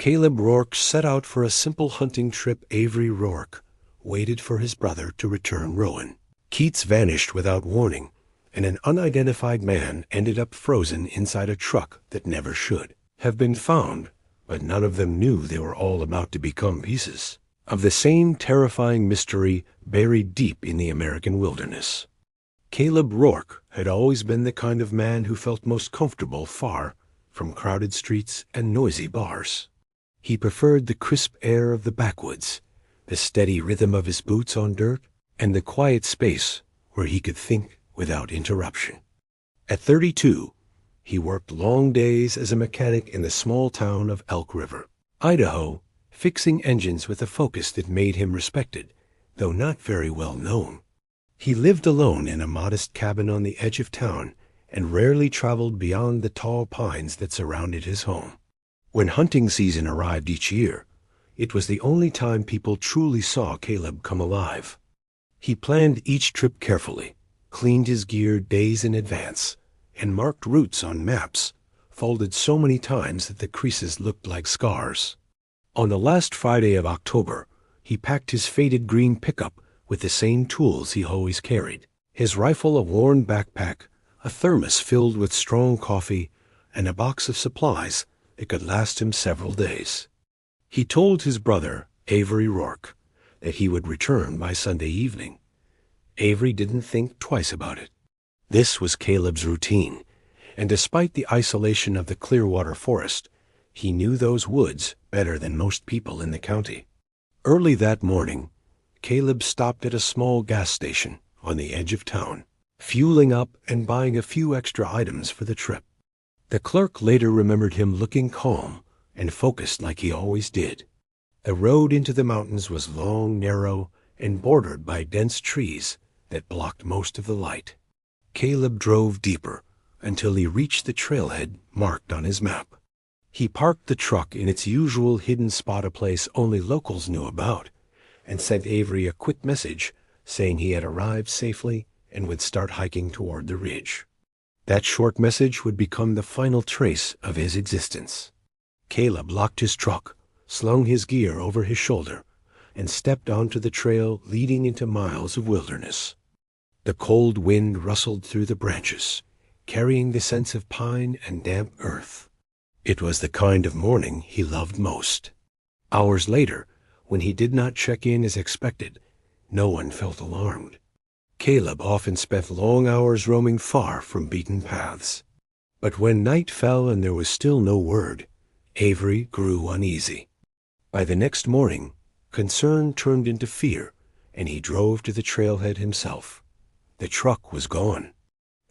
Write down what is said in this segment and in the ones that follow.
Caleb Rourke set out for a simple hunting trip. Avery Rourke waited for his brother to return. Rowan Keats vanished without warning, and an unidentified man ended up frozen inside a truck that never should have been found, but none of them knew they were all about to become pieces of the same terrifying mystery buried deep in the American wilderness. Caleb Rourke had always been the kind of man who felt most comfortable far from crowded streets and noisy bars. He preferred the crisp air of the backwoods, the steady rhythm of his boots on dirt, and the quiet space where he could think without interruption. At 32, he worked long days as a mechanic in the small town of Elk River, Idaho, fixing engines with a focus that made him respected, though not very well known. He lived alone in a modest cabin on the edge of town and rarely traveled beyond the tall pines that surrounded his home. When hunting season arrived each year, it was the only time people truly saw Caleb come alive. He planned each trip carefully, cleaned his gear days in advance, and marked routes on maps, folded so many times that the creases looked like scars. On the last Friday of October, he packed his faded green pickup with the same tools he always carried: his rifle, a worn backpack, a thermos filled with strong coffee, and a box of supplies that could last him several days. He told his brother, Avery Rourke, that he would return by Sunday evening. Avery didn't think twice about it. This was Caleb's routine, and despite the isolation of the Clearwater Forest, he knew those woods better than most people in the county. Early that morning, Caleb stopped at a small gas station on the edge of town, fueling up and buying a few extra items for the trip. The clerk later remembered him looking calm and focused like he always did. The road into the mountains was long, narrow, and bordered by dense trees that blocked most of the light. Caleb drove deeper until he reached the trailhead marked on his map. He parked the truck in its usual hidden spot, a place only locals knew about, and sent Avery a quick message saying he had arrived safely and would start hiking toward the ridge. That short message would become the final trace of his existence. Caleb locked his truck, slung his gear over his shoulder, and stepped onto the trail leading into miles of wilderness. The cold wind rustled through the branches, carrying the scents of pine and damp earth. It was the kind of morning he loved most. Hours later, when he did not check in as expected, no one felt alarmed. Caleb often spent long hours roaming far from beaten paths. But when night fell and there was still no word, Avery grew uneasy. By the next morning, concern turned into fear, and he drove to the trailhead himself. The truck was gone.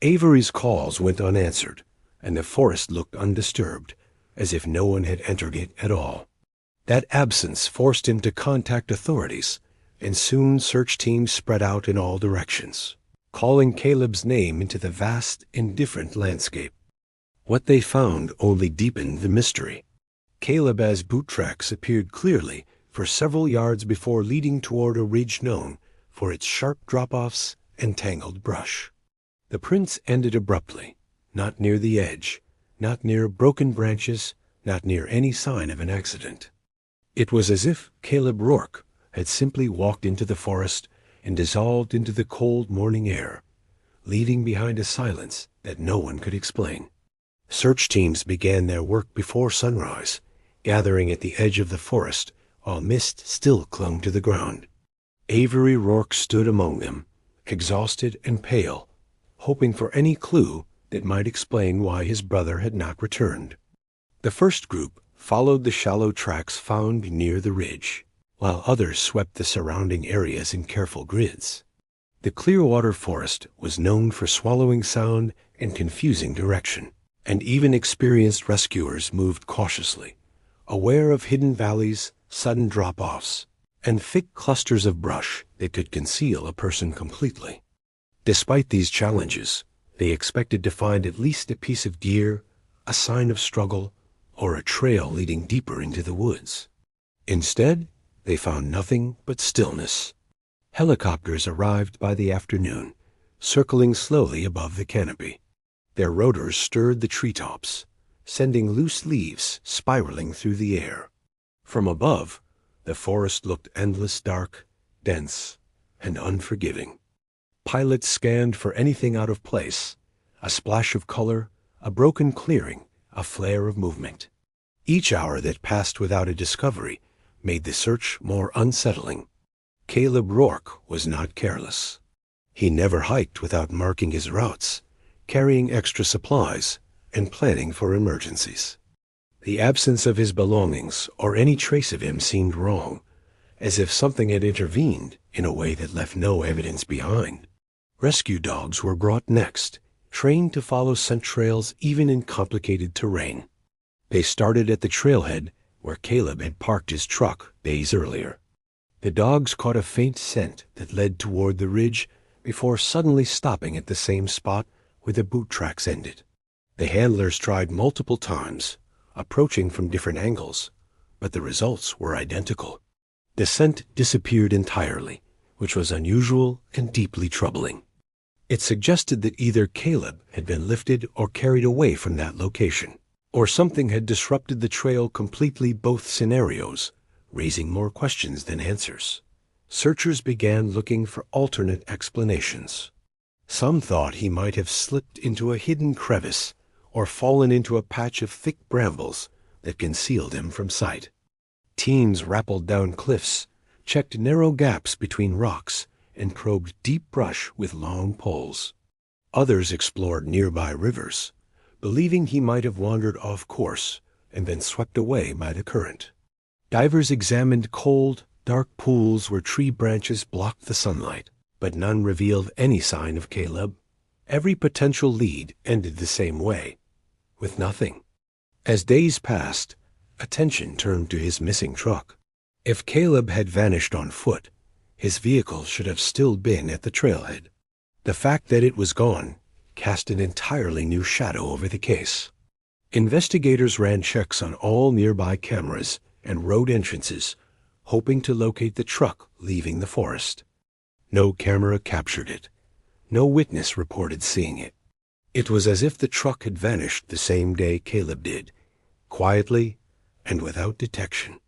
Avery's calls went unanswered, and the forest looked undisturbed, as if no one had entered it at all. That absence forced him to contact authorities, and soon search teams spread out in all directions, calling Caleb's name into the vast, indifferent landscape. What they found only deepened the mystery. Caleb's boot tracks appeared clearly for several yards before leading toward a ridge known for its sharp drop-offs and tangled brush. The prints ended abruptly, not near the edge, not near broken branches, not near any sign of an accident. It was as if Caleb Rourke had simply walked into the forest and dissolved into the cold morning air, leaving behind a silence that no one could explain. Search teams began their work before sunrise, gathering at the edge of the forest while mist still clung to the ground. Avery Rourke stood among them, exhausted and pale, hoping for any clue that might explain why his brother had not returned. The first group followed the shallow tracks found near the ridge, while others swept the surrounding areas in careful grids. The Clearwater Forest was known for swallowing sound and confusing direction, and even experienced rescuers moved cautiously, aware of hidden valleys, sudden drop-offs, and thick clusters of brush that could conceal a person completely. Despite these challenges, they expected to find at least a piece of gear, a sign of struggle, or a trail leading deeper into the woods. Instead, they found nothing but stillness. Helicopters arrived by the afternoon, circling slowly above the canopy. Their rotors stirred the treetops, sending loose leaves spiraling through the air. From above, the forest looked endless, dark, dense, and unforgiving. Pilots scanned for anything out of place, a splash of color, a broken clearing, a flare of movement. Each hour that passed without a discovery made the search more unsettling. Caleb Rourke was not careless. He never hiked without marking his routes, carrying extra supplies, and planning for emergencies. The absence of his belongings or any trace of him seemed wrong, as if something had intervened in a way that left no evidence behind. Rescue dogs were brought next, trained to follow scent trails even in complicated terrain. They started at the trailhead where Caleb had parked his truck days earlier. The dogs caught a faint scent that led toward the ridge before suddenly stopping at the same spot where the boot tracks ended. The handlers tried multiple times, approaching from different angles, but the results were identical. The scent disappeared entirely, which was unusual and deeply troubling. It suggested that either Caleb had been lifted or carried away from that location, or something had disrupted the trail completely, both scenarios, raising more questions than answers. Searchers began looking for alternate explanations. Some thought he might have slipped into a hidden crevice or fallen into a patch of thick brambles that concealed him from sight. Teams rappelled down cliffs, checked narrow gaps between rocks, and probed deep brush with long poles. Others explored nearby rivers, believing he might have wandered off course and been swept away by the current. Divers examined cold, dark pools where tree branches blocked the sunlight, but none revealed any sign of Caleb. Every potential lead ended the same way, with nothing. As days passed, attention turned to his missing truck. If Caleb had vanished on foot, his vehicle should have still been at the trailhead. The fact that it was gone cast an entirely new shadow over the case. Investigators ran checks on all nearby cameras and road entrances, hoping to locate the truck leaving the forest. No camera captured it. No witness reported seeing it. It was as if the truck had vanished the same day Caleb did, quietly and without detection.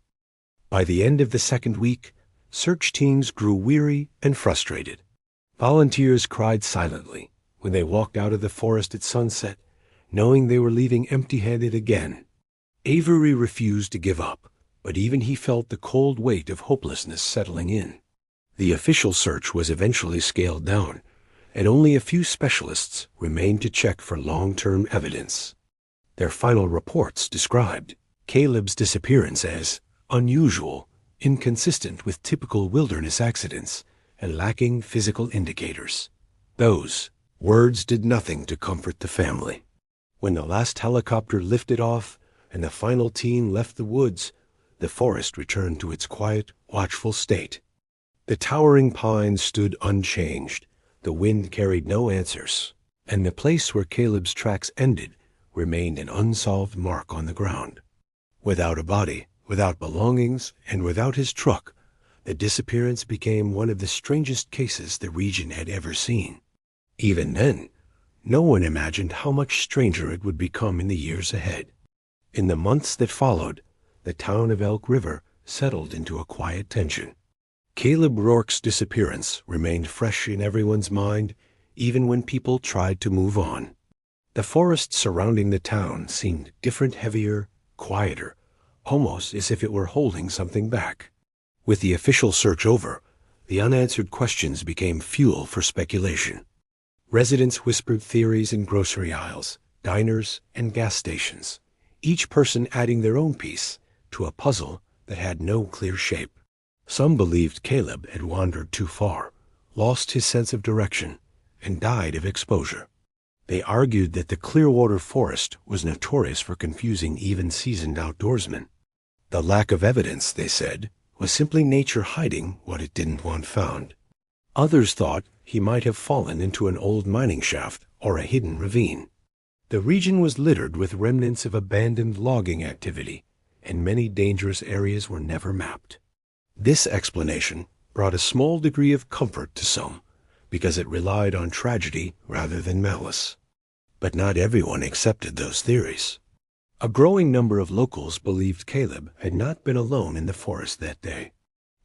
By the end of the second week, search teams grew weary and frustrated. Volunteers cried silently when they walked out of the forest at sunset, knowing they were leaving empty-handed again. Avery refused to give up, but even he felt the cold weight of hopelessness settling in. The official search was eventually scaled down, and only a few specialists remained to check for long-term evidence. Their final reports described Caleb's disappearance as unusual, inconsistent with typical wilderness accidents, and lacking physical indicators. Those words did nothing to comfort the family. When the last helicopter lifted off and the final team left the woods, the forest returned to its quiet, watchful state. The towering pines stood unchanged, the wind carried no answers, and the place where Caleb's tracks ended remained an unsolved mark on the ground. Without a body, without belongings, and without his truck, the disappearance became one of the strangest cases the region had ever seen. Even then, no one imagined how much stranger it would become in the years ahead. In the months that followed, the town of Elk River settled into a quiet tension. Caleb Rourke's disappearance remained fresh in everyone's mind, even when people tried to move on. The forest surrounding the town seemed different, heavier, quieter, almost as if it were holding something back. With the official search over, the unanswered questions became fuel for speculation. Residents whispered theories in grocery aisles, diners, and gas stations, each person adding their own piece to a puzzle that had no clear shape. Some believed Caleb had wandered too far, lost his sense of direction, and died of exposure. They argued that the Clearwater Forest was notorious for confusing even seasoned outdoorsmen. The lack of evidence, they said, was simply nature hiding what it didn't want found. Others thought he might have fallen into an old mining shaft or a hidden ravine. The region was littered with remnants of abandoned logging activity, and many dangerous areas were never mapped. This explanation brought a small degree of comfort to some, because it relied on tragedy rather than malice. But not everyone accepted those theories. A growing number of locals believed Caleb had not been alone in the forest that day.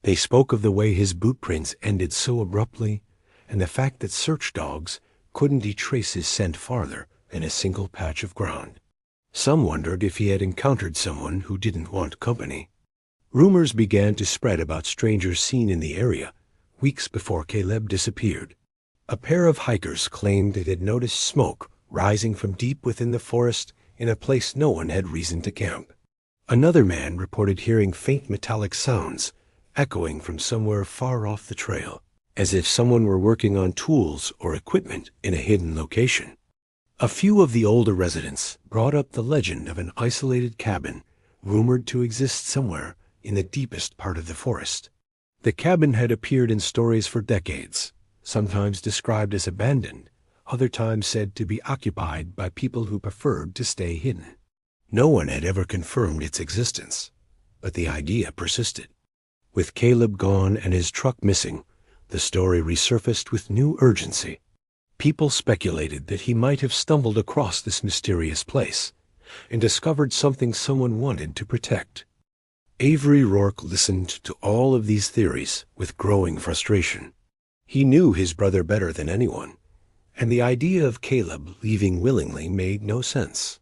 They spoke of the way his boot prints ended so abruptly, and the fact that search dogs couldn't trace his scent farther than a single patch of ground. Some wondered if he had encountered someone who didn't want company. Rumors began to spread about strangers seen in the area weeks before Caleb disappeared. A pair of hikers claimed it had noticed smoke rising from deep within the forest in a place no one had reason to camp. Another man reported hearing faint metallic sounds echoing from somewhere far off the trail, as if someone were working on tools or equipment in a hidden location. A few of the older residents brought up the legend of an isolated cabin rumored to exist somewhere in the deepest part of the forest. The cabin had appeared in stories for decades, sometimes described as abandoned, other times said to be occupied by people who preferred to stay hidden. No one had ever confirmed its existence, but the idea persisted. With Caleb gone and his truck missing, the story resurfaced with new urgency. People speculated that he might have stumbled across this mysterious place and discovered something someone wanted to protect. Avery Rourke listened to all of these theories with growing frustration. He knew his brother better than anyone, and the idea of Caleb leaving willingly made no sense.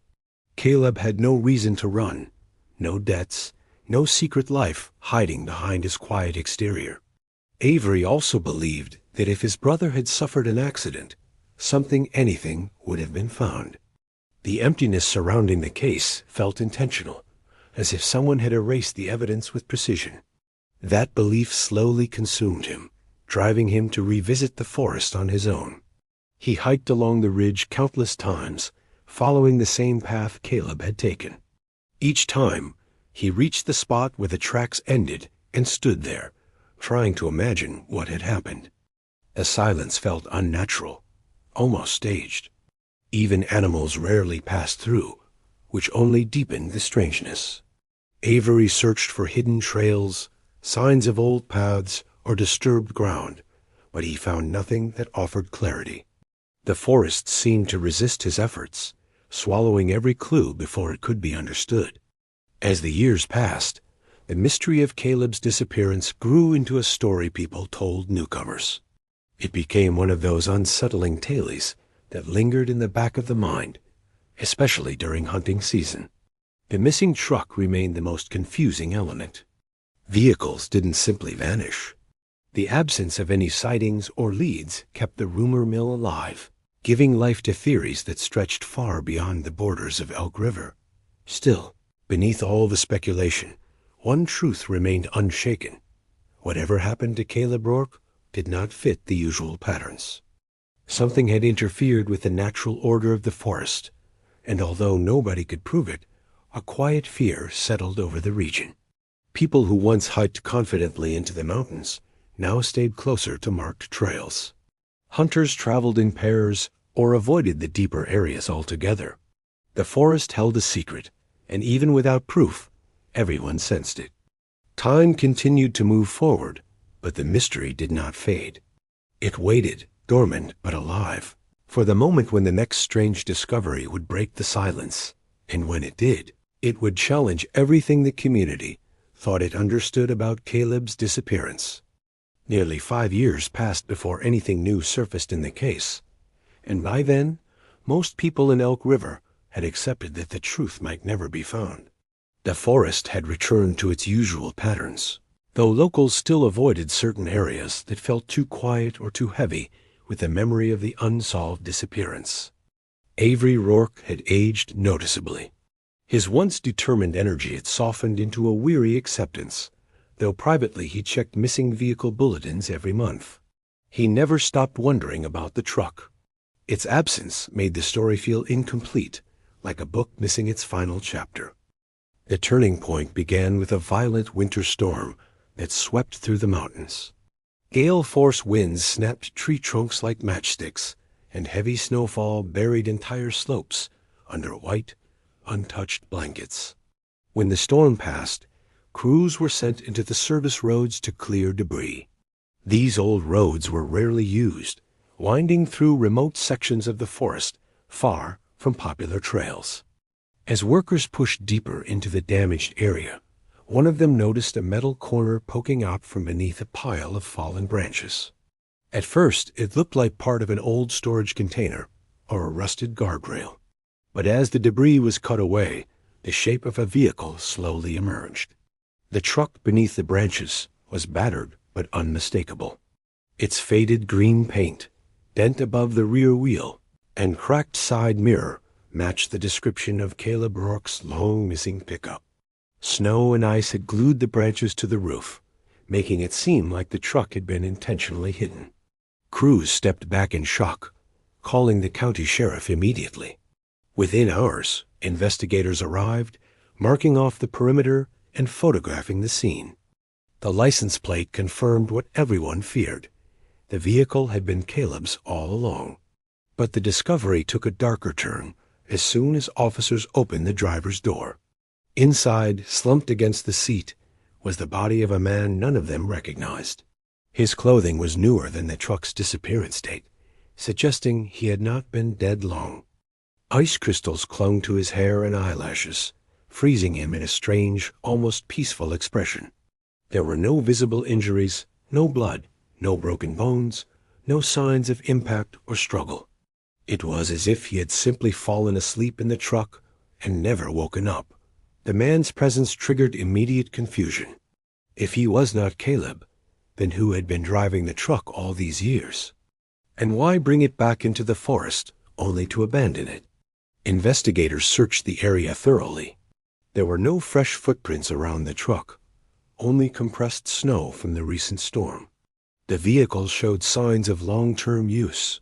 Caleb had no reason to run, no debts, no secret life hiding behind his quiet exterior. Avery also believed that if his brother had suffered an accident, anything would have been found. The emptiness surrounding the case felt intentional, as if someone had erased the evidence with precision. That belief slowly consumed him, driving him to revisit the forest on his own. He hiked along the ridge countless times, following the same path Caleb had taken. Each time, he reached the spot where the tracks ended and stood there, trying to imagine what had happened. The silence felt unnatural, almost staged. Even animals rarely passed through, which only deepened the strangeness. Avery searched for hidden trails, signs of old paths, or disturbed ground, but he found nothing that offered clarity. The forest seemed to resist his efforts, swallowing every clue before it could be understood. As the years passed, the mystery of Caleb's disappearance grew into a story people told newcomers. It became one of those unsettling tales that lingered in the back of the mind, especially during hunting season. The missing truck remained the most confusing element. Vehicles didn't simply vanish. The absence of any sightings or leads kept the rumor mill alive, giving life to theories that stretched far beyond the borders of Elk River. Still, beneath all the speculation, one truth remained unshaken. Whatever happened to Caleb Rourke did not fit the usual patterns. Something had interfered with the natural order of the forest, and although nobody could prove it, a quiet fear settled over the region. People who once hiked confidently into the mountains now stayed closer to marked trails. Hunters traveled in pairs or avoided the deeper areas altogether. The forest held a secret, and even without proof, everyone sensed it. Time continued to move forward, but the mystery did not fade. It waited, dormant but alive, for the moment when the next strange discovery would break the silence. And when it did, it would challenge everything the community thought it understood about Caleb's disappearance. Nearly 5 years passed before anything new surfaced in the case, and by then, most people in Elk River had accepted that the truth might never be found. The forest had returned to its usual patterns, though locals still avoided certain areas that felt too quiet or too heavy with the memory of the unsolved disappearance. Avery Rourke had aged noticeably. His once determined energy had softened into a weary acceptance, though privately he checked missing vehicle bulletins every month. He never stopped wondering about the truck. Its absence made the story feel incomplete, like a book missing its final chapter. The turning point began with a violent winter storm that swept through the mountains. Gale-force winds snapped tree trunks like matchsticks, and heavy snowfall buried entire slopes under white, untouched blankets. When the storm passed, crews were sent into the service roads to clear debris. These old roads were rarely used, winding through remote sections of the forest far from popular trails. As workers pushed deeper into the damaged area, one of them noticed a metal corner poking out from beneath a pile of fallen branches. At first, it looked like part of an old storage container or a rusted guardrail. But as the debris was cut away, the shape of a vehicle slowly emerged. The truck beneath the branches was battered but unmistakable. Its faded green paint, dent above the rear wheel, and cracked side mirror matched the description of Caleb Rourke's long-missing pickup. Snow and ice had glued the branches to the roof, making it seem like the truck had been intentionally hidden. Crews stepped back in shock, calling the county sheriff immediately. Within hours, investigators arrived, marking off the perimeter and photographing the scene. The license plate confirmed what everyone feared. The vehicle had been Caleb's all along. But the discovery took a darker turn as soon as officers opened the driver's door. Inside, slumped against the seat, was the body of a man none of them recognized. His clothing was newer than the truck's disappearance date, suggesting he had not been dead long. Ice crystals clung to his hair and eyelashes, freezing him in a strange, almost peaceful expression. There were no visible injuries, no blood, no broken bones, no signs of impact or struggle. It was as if he had simply fallen asleep in the truck and never woken up. The man's presence triggered immediate confusion. If he was not Caleb, then who had been driving the truck all these years? And why bring it back into the forest only to abandon it? Investigators searched the area thoroughly. There were no fresh footprints around the truck, only compressed snow from the recent storm. The vehicle showed signs of long-term use.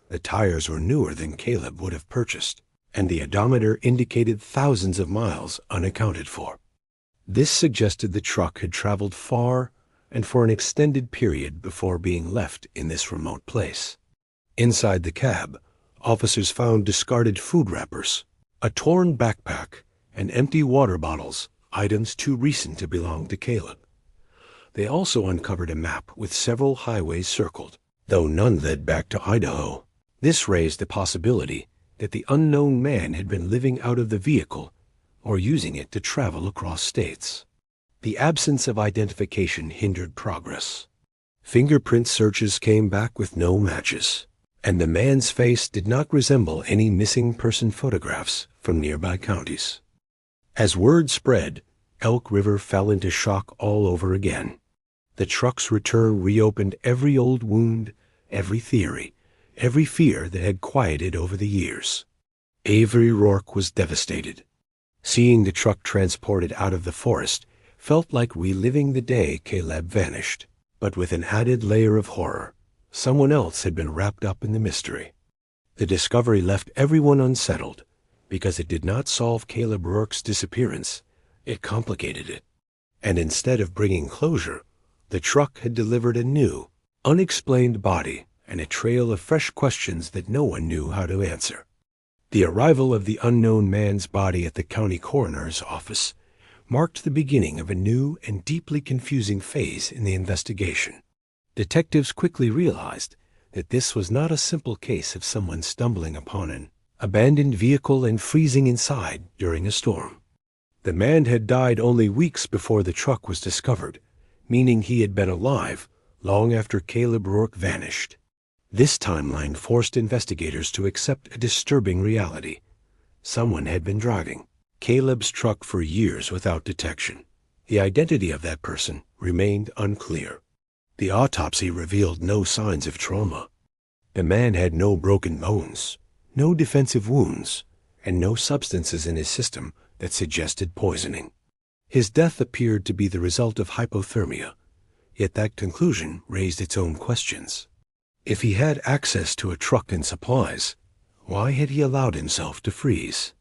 The tires were newer than Caleb would have purchased, and the odometer indicated thousands of miles unaccounted for. This suggested the truck had traveled far and for an extended period before being left in this remote place. Inside the cab, officers found discarded food wrappers, a torn backpack, and empty water bottles, items too recent to belong to Caleb. They also uncovered a map with several highways circled, though none led back to Idaho. This raised the possibility that the unknown man had been living out of the vehicle or using it to travel across states. The absence of identification hindered progress. Fingerprint searches came back with no matches, and the man's face did not resemble any missing person photographs from nearby counties. As word spread, Elk River fell into shock all over again. The truck's return reopened every old wound, every theory, every fear that had quieted over the years. Avery Rourke was devastated. Seeing the truck transported out of the forest felt like reliving the day Caleb vanished, but with an added layer of horror. Someone else had been wrapped up in the mystery. The discovery left everyone unsettled because it did not solve Caleb Rourke's disappearance. It complicated it. And instead of bringing closure, the truck had delivered a new, unexplained body and a trail of fresh questions that no one knew how to answer. The arrival of the unknown man's body at the county coroner's office marked the beginning of a new and deeply confusing phase in the investigation. Detectives quickly realized that this was not a simple case of someone stumbling upon an abandoned vehicle and freezing inside during a storm. The man had died only weeks before the truck was discovered, meaning he had been alive long after Caleb Rourke vanished. This timeline forced investigators to accept a disturbing reality. Someone had been driving Caleb's truck for years without detection. The identity of that person remained unclear. The autopsy revealed no signs of trauma. The man had no broken bones, no defensive wounds, and no substances in his system that suggested poisoning. His death appeared to be the result of hypothermia, yet that conclusion raised its own questions. If he had access to a truck and supplies, why had he allowed himself to freeze?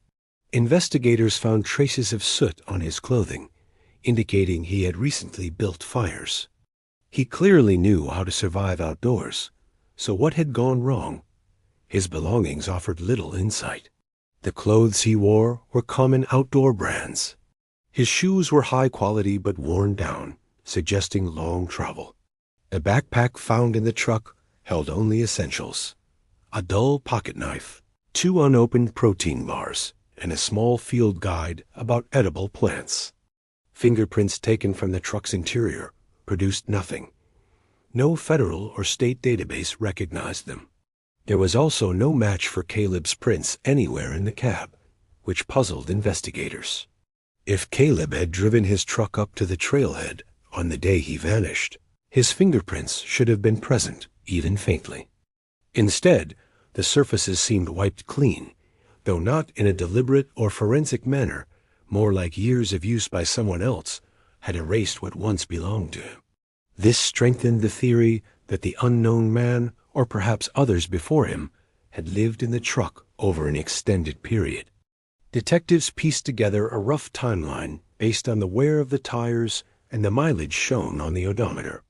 Investigators found traces of soot on his clothing, indicating he had recently built fires. He clearly knew how to survive outdoors, so what had gone wrong? His belongings offered little insight. The clothes he wore were common outdoor brands. His shoes were high quality but worn down, suggesting long travel. The backpack found in the truck held only essentials: a dull pocket knife, 2 unopened protein bars, and a small field guide about edible plants. Fingerprints taken from the truck's interior produced nothing. No federal or state database recognized them. There was also no match for Caleb's prints anywhere in the cab, which puzzled investigators. If Caleb had driven his truck up to the trailhead on the day he vanished, his fingerprints should have been present, even faintly. Instead, the surfaces seemed wiped clean, though not in a deliberate or forensic manner, more like years of use by someone else had erased what once belonged to him. This strengthened the theory that the unknown man, or perhaps others before him, had lived in the truck over an extended period. Detectives pieced together a rough timeline based on the wear of the tires and the mileage shown on the odometer.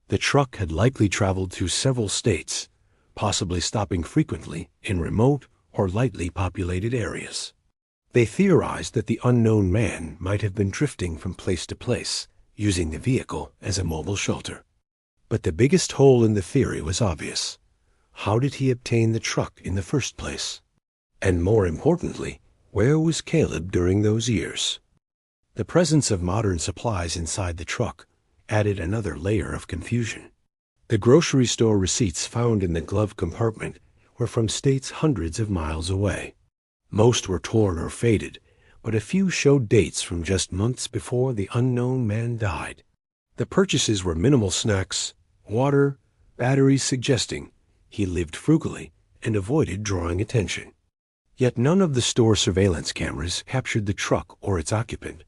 The truck had likely traveled through several states, possibly stopping frequently in remote or lightly populated areas. They theorized that the unknown man might have been drifting from place to place, using the vehicle as a mobile shelter. But the biggest hole in the theory was obvious. How did he obtain the truck in the first place? And more importantly, where was Caleb during those years? The presence of modern supplies inside the truck added another layer of confusion. The grocery store receipts found in the glove compartment were from states hundreds of miles away. Most were torn or faded, but a few showed dates from just months before the unknown man died. The purchases were minimal snacks, water, batteries, suggesting he lived frugally and avoided drawing attention. Yet none of the store surveillance cameras captured the truck or its occupant,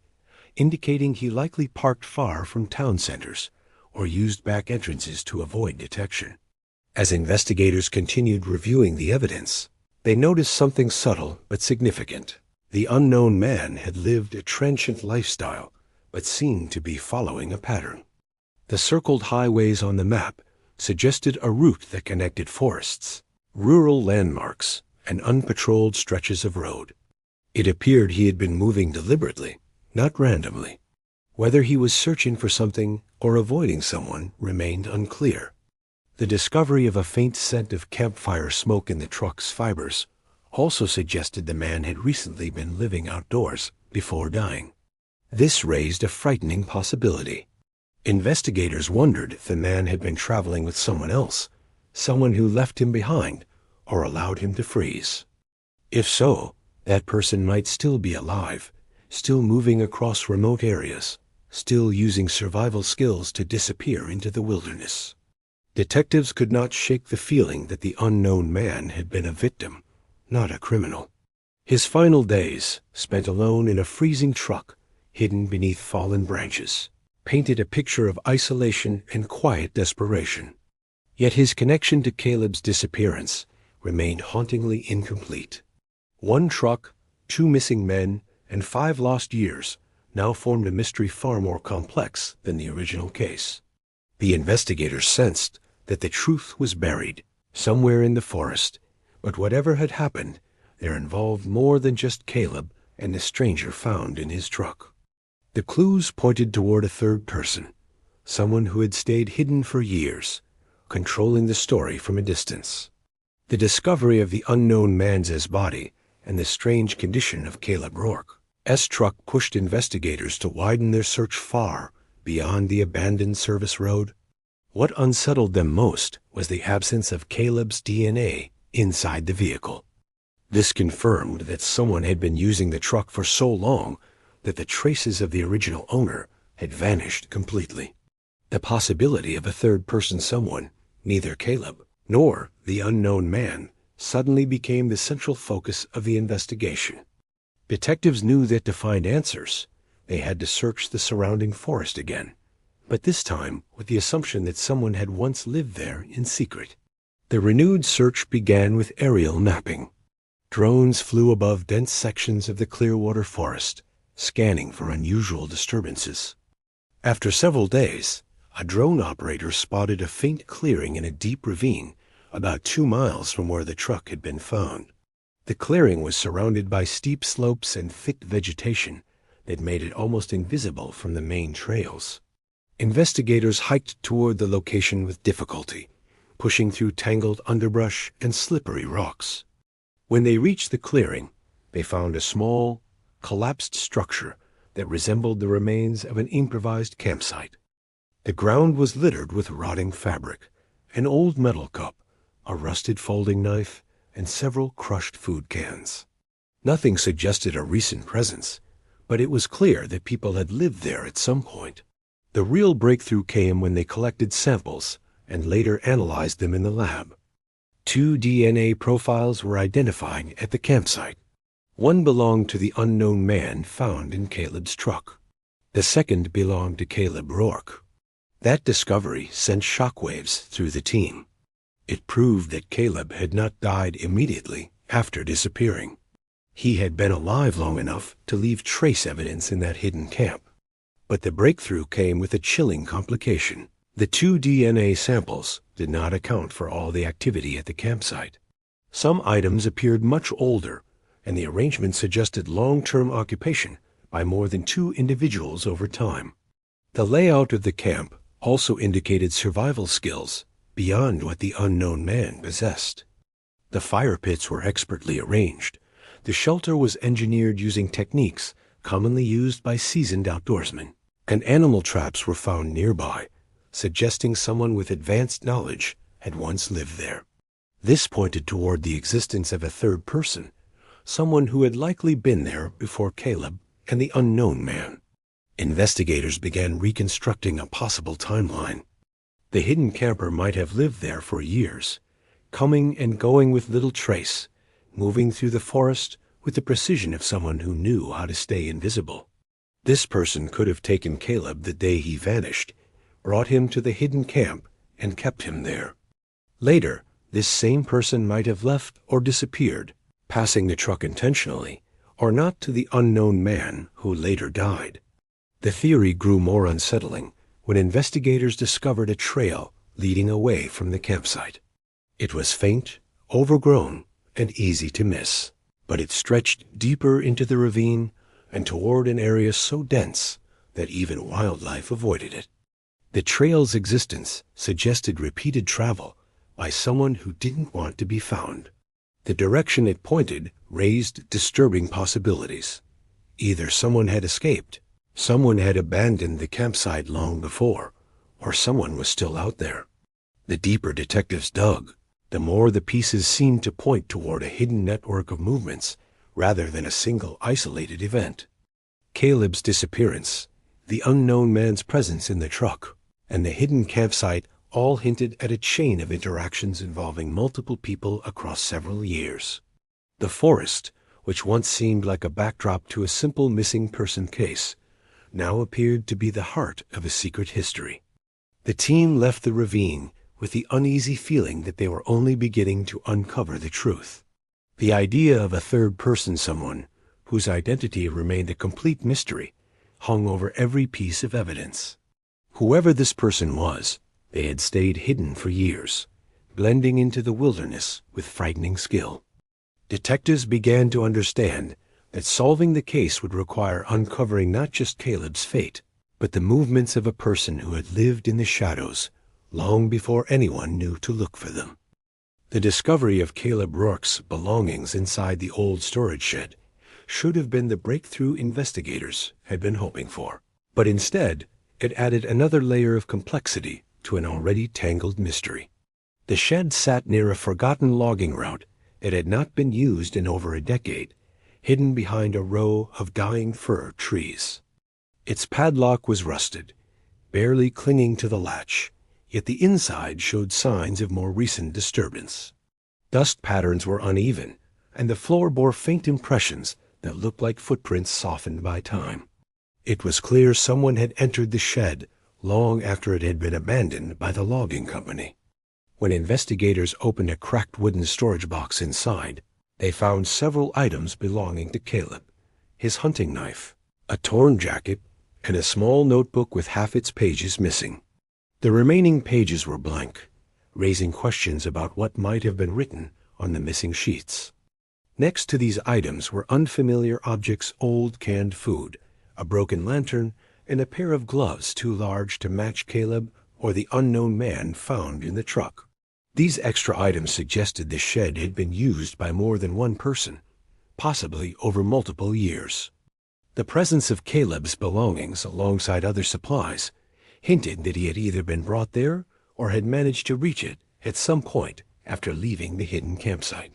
indicating he likely parked far from town centers or used back entrances to avoid detection. As investigators continued reviewing the evidence, they noticed something subtle but significant. The unknown man had lived a transient lifestyle, but seemed to be following a pattern. The circled highways on the map suggested a route that connected forests, rural landmarks, and unpatrolled stretches of road. It appeared he had been moving deliberately, not randomly. Whether he was searching for something or avoiding someone remained unclear. The discovery of a faint scent of campfire smoke in the truck's fibers also suggested the man had recently been living outdoors before dying. This raised a frightening possibility. Investigators wondered if the man had been traveling with someone else, someone who left him behind or allowed him to freeze. If so, that person might still be alive, still moving across remote areas, still using survival skills to disappear into the wilderness. Detectives could not shake the feeling that the unknown man had been a victim, not a criminal. His final days, spent alone in a freezing truck, hidden beneath fallen branches, painted a picture of isolation and quiet desperation. Yet his connection to Caleb's disappearance remained hauntingly incomplete. One truck, 2 missing men, and 5 lost years now formed a mystery far more complex than the original case. The investigators sensed that the truth was buried somewhere in the forest, but whatever had happened, there involved more than just Caleb and the stranger found in his truck. The clues pointed toward a third person, someone who had stayed hidden for years, controlling the story from a distance. The discovery of the unknown man's body and the strange condition of Caleb Rourke's truck pushed investigators to widen their search far beyond the abandoned service road. What unsettled them most was the absence of Caleb's DNA inside the vehicle. This confirmed that someone had been using the truck for so long that the traces of the original owner had vanished completely. The possibility of a third-person someone, neither Caleb nor the unknown man, suddenly became the central focus of the investigation. Detectives knew that to find answers, they had to search the surrounding forest again, but this time with the assumption that someone had once lived there in secret. The renewed search began with aerial mapping. Drones flew above dense sections of the Clearwater Forest, scanning for unusual disturbances. After several days, a drone operator spotted a faint clearing in a deep ravine about 2 miles from where the truck had been found. The clearing was surrounded by steep slopes and thick vegetation that made it almost invisible from the main trails. Investigators hiked toward the location with difficulty, pushing through tangled underbrush and slippery rocks. When they reached the clearing, they found a small, collapsed structure that resembled the remains of an improvised campsite. The ground was littered with rotting fabric, an old metal cup, a rusted folding knife, and several crushed food cans. Nothing suggested a recent presence, but it was clear that people had lived there at some point. The real breakthrough came when they collected samples and later analyzed them in the lab. 2 DNA profiles were identified at the campsite. One belonged to the unknown man found in Caleb's truck. The second belonged to Caleb Rourke. That discovery sent shockwaves through the team. It proved that Caleb had not died immediately after disappearing. He had been alive long enough to leave trace evidence in that hidden camp. But the breakthrough came with a chilling complication. The 2 DNA samples did not account for all the activity at the campsite. Some items appeared much older, and the arrangement suggested long-term occupation by more than 2 individuals over time. The layout of the camp also indicated survival skills beyond what the unknown man possessed. The fire pits were expertly arranged. The shelter was engineered using techniques commonly used by seasoned outdoorsmen, and animal traps were found nearby, suggesting someone with advanced knowledge had once lived there. This pointed toward the existence of a third person, someone who had likely been there before Caleb and the unknown man. Investigators began reconstructing a possible timeline. The hidden camper might have lived there for years, coming and going with little trace, moving through the forest with the precision of someone who knew how to stay invisible. This person could have taken Caleb the day he vanished, brought him to the hidden camp, and kept him there. Later, this same person might have left or disappeared, passing the truck intentionally, or not to the unknown man who later died. The theory grew more unsettling when investigators discovered a trail leading away from the campsite. It was faint, overgrown, and easy to miss, but it stretched deeper into the ravine and toward an area so dense that even wildlife avoided it. The trail's existence suggested repeated travel by someone who didn't want to be found. The direction it pointed raised disturbing possibilities. Either someone had escaped, someone had abandoned the campsite long before, or someone was still out there. The deeper detectives dug, the more the pieces seemed to point toward a hidden network of movements rather than a single isolated event. Caleb's disappearance, the unknown man's presence in the truck, and the hidden campsite all hinted at a chain of interactions involving multiple people across several years. The forest, which once seemed like a backdrop to a simple missing person case, now appeared to be the heart of a secret history. The team left the ravine with the uneasy feeling that they were only beginning to uncover the truth. The idea of a third person, someone whose identity remained a complete mystery, hung over every piece of evidence. Whoever this person was, they had stayed hidden for years, blending into the wilderness with frightening skill. Detectives began to understand that solving the case would require uncovering not just Caleb's fate, but the movements of a person who had lived in the shadows long before anyone knew to look for them. The discovery of Caleb Rourke's belongings inside the old storage shed should have been the breakthrough investigators had been hoping for, but instead it added another layer of complexity to an already tangled mystery. The shed sat near a forgotten logging route that had not been used in over a decade, hidden behind a row of dying fir trees. Its padlock was rusted, barely clinging to the latch, yet the inside showed signs of more recent disturbance. Dust patterns were uneven, and the floor bore faint impressions that looked like footprints softened by time. It was clear someone had entered the shed long after it had been abandoned by the logging company. When investigators opened a cracked wooden storage box inside, they found several items belonging to Caleb: his hunting knife, a torn jacket, and a small notebook with half its pages missing. The remaining pages were blank, raising questions about what might have been written on the missing sheets. Next to these items were unfamiliar objects: old canned food, a broken lantern, and a pair of gloves too large to match Caleb or the unknown man found in the truck. These extra items suggested the shed had been used by more than one person, possibly over multiple years. The presence of Caleb's belongings alongside other supplies hinted that he had either been brought there or had managed to reach it at some point after leaving the hidden campsite.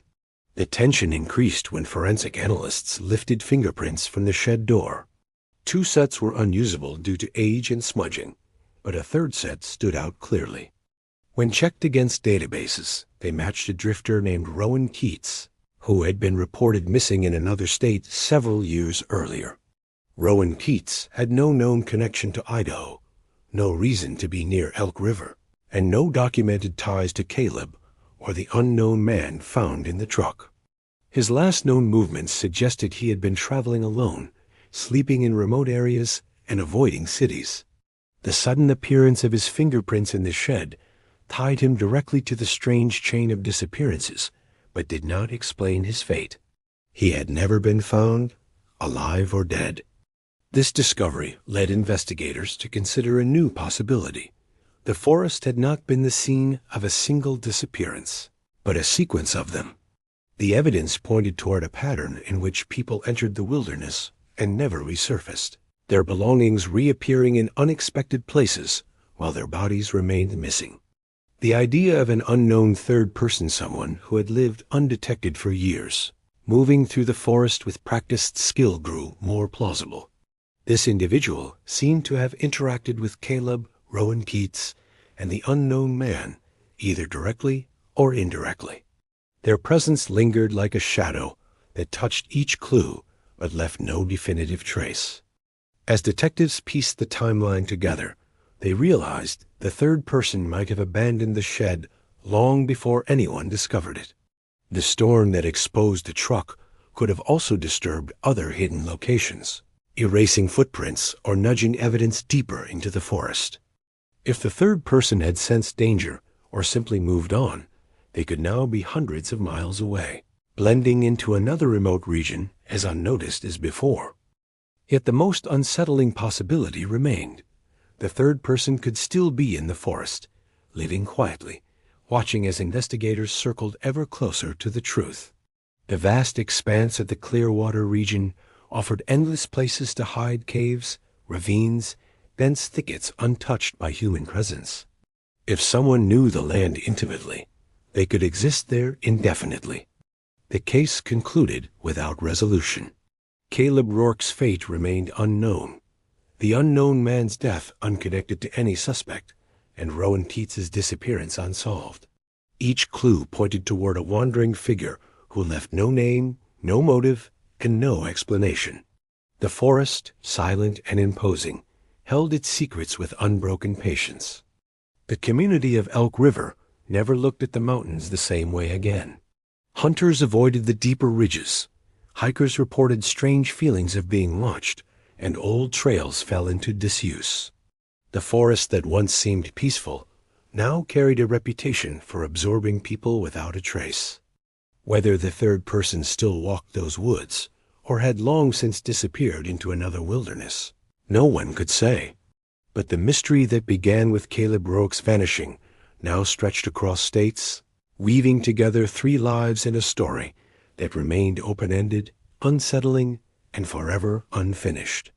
The tension increased when forensic analysts lifted fingerprints from the shed door. 2 sets were unusable due to age and smudging, but a third set stood out clearly. When checked against databases, they matched a drifter named Rowan Keats, who had been reported missing in another state several years earlier. Rowan Keats had no known connection to Idaho, no reason to be near Elk River, and no documented ties to Caleb or the unknown man found in the truck. His last known movements suggested he had been traveling alone, sleeping in remote areas and avoiding cities. The sudden appearance of his fingerprints in the shed tied him directly to the strange chain of disappearances, but did not explain his fate. He had never been found, alive or dead. This discovery led investigators to consider a new possibility. The forest had not been the scene of a single disappearance, but a sequence of them. The evidence pointed toward a pattern in which people entered the wilderness and never resurfaced, their belongings reappearing in unexpected places while their bodies remained missing. The idea of an unknown third-person someone who had lived undetected for years, moving through the forest with practiced skill, grew more plausible. This individual seemed to have interacted with Caleb, Rowan Keats, and the unknown man, either directly or indirectly. Their presence lingered like a shadow that touched each clue but left no definitive trace. As detectives pieced the timeline together, they realized the third person might have abandoned the shed long before anyone discovered it. The storm that exposed the truck could have also disturbed other hidden locations, erasing footprints or nudging evidence deeper into the forest. If the third person had sensed danger or simply moved on, they could now be hundreds of miles away, blending into another remote region as unnoticed as before. Yet the most unsettling possibility remained. The third person could still be in the forest, living quietly, watching as investigators circled ever closer to the truth. The vast expanse of the Clearwater region offered endless places to hide: caves, ravines, dense thickets untouched by human presence. If someone knew the land intimately, they could exist there indefinitely. The case concluded without resolution. Caleb Rourke's fate remained unknown, the unknown man's death unconnected to any suspect, and Rowan Keats's disappearance unsolved. Each clue pointed toward a wandering figure who left no name, no motive, and no explanation. The forest, silent and imposing, held its secrets with unbroken patience. The community of Elk River never looked at the mountains the same way again. Hunters avoided the deeper ridges. Hikers reported strange feelings of being watched, and old trails fell into disuse. The forest that once seemed peaceful now carried a reputation for absorbing people without a trace. Whether the third person still walked those woods or had long since disappeared into another wilderness, no one could say. But the mystery that began with Caleb Rourke's vanishing now stretched across states, weaving together 3 lives in a story that remained open-ended, unsettling, and forever unfinished.